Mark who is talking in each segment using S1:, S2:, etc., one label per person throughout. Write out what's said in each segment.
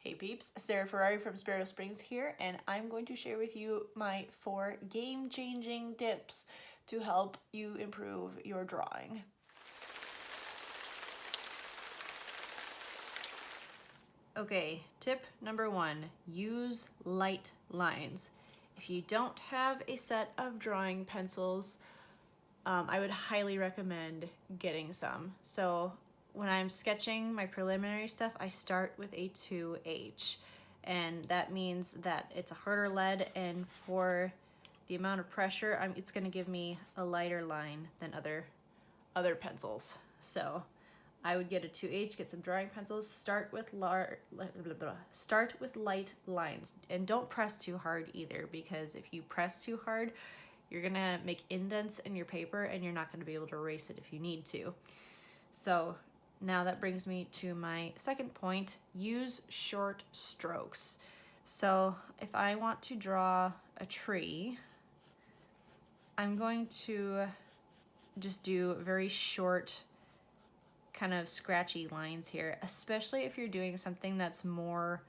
S1: Hey peeps, Sarah Ferrari from Sparrow Springs here, and I'm going to share with you my 4 game-changing tips to help you improve your drawing. Okay, tip number 1, use light lines. If you don't have a set of drawing pencils, I would highly recommend getting some. So when I'm sketching my preliminary stuff, I start with a 2H, and that means that it's a harder lead, and for the amount of pressure, it's going to give me a lighter line than other pencils. So I would get a 2H, get some drawing pencils, start with light lines, and don't press too hard either, because if you press too hard, you're gonna make indents in your paper and you're not gonna be able to erase it if you need to. So now that brings me to my second point, use short strokes. So if I want to draw a tree, I'm going to just do very short, kind of scratchy lines here, especially if you're doing something that's more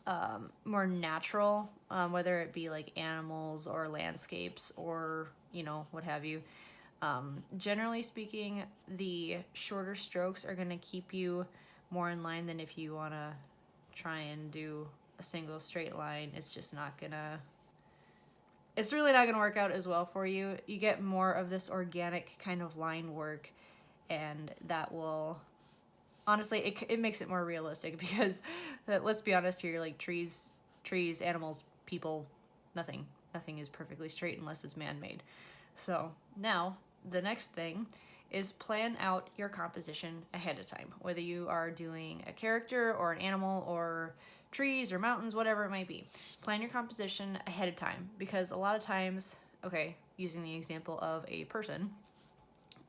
S1: natural, whether it be like animals or landscapes or, what have you. Generally speaking, the shorter strokes are going to keep you more in line than if you want to try and do a single straight line. It's really not going to work out as well for you. You get more of this organic kind of line work, and that will, honestly, it makes it more realistic, because let's be honest here, like trees, animals, people, nothing is perfectly straight unless it's man-made. So now the next thing is plan out your composition ahead of time, whether you are doing a character or an animal or trees or mountains, whatever it might be. Plan your composition ahead of time, because a lot of times, okay, using the example of a person,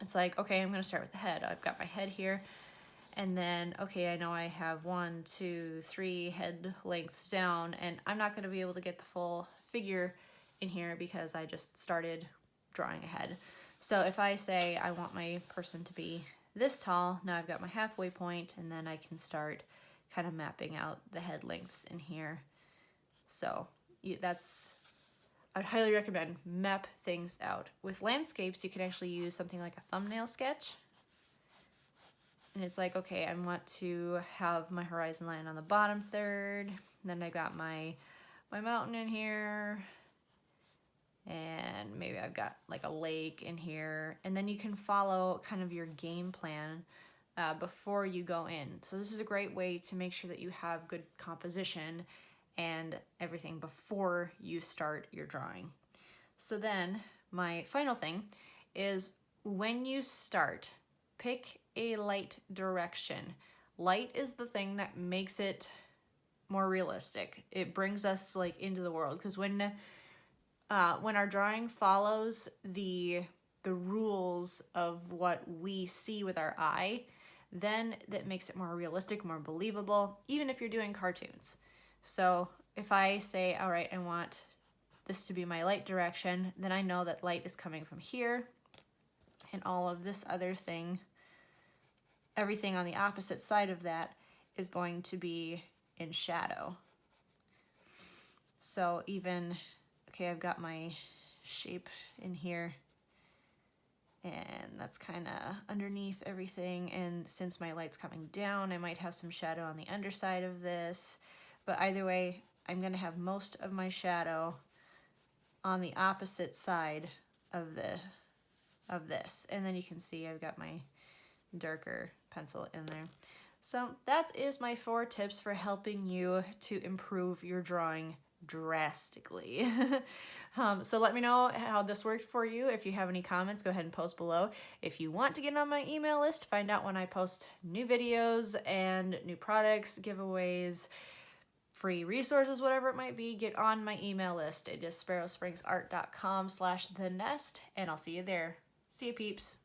S1: it's like, okay, I'm going to start with the head. I've got my head here. And then, okay, I know I have 1, 2, 3 head lengths down, and I'm not going to be able to get the full figure in here because I just started drawing ahead. So if I say I want my person to be this tall, now I've got my halfway point, and then I can start kind of mapping out the head lengths in here. So I'd highly recommend map things out. With landscapes, you can actually use something like a thumbnail sketch. And it's like, okay, I want to have my horizon line on the bottom third. Then I got my mountain in here. And maybe I've got like a lake in here. And then you can follow kind of your game plan before you go in. So this is a great way to make sure that you have good composition and everything before you start your drawing. So then my final thing is, when you start, pick a light direction. Light is the thing that makes it more realistic. It brings us like into the world, because when our drawing follows the rules of what we see with our eye, then that makes it more realistic, more believable, even if you're doing cartoons. So if I say, all right, I want this to be my light direction, then I know that light is coming from here, and all of this other thing, everything on the opposite side of that, is going to be in shadow. So even, okay, I've got my shape in here, and that's kind of underneath everything, and since my light's coming down, I might have some shadow on the underside of this, but either way, I'm going to have most of my shadow on the opposite side of this, and then you can see I've got my darker pencil in there. So that is my 4 tips for helping you to improve your drawing drastically. So let me know how this worked for you. If you have any comments, go ahead and post below. If you want to get on my email list, find out when I post new videos and new products, giveaways, free resources, whatever it might be, get on my email list. It is sparrowspringsart.com/thenest, and I'll see you there. See you, peeps.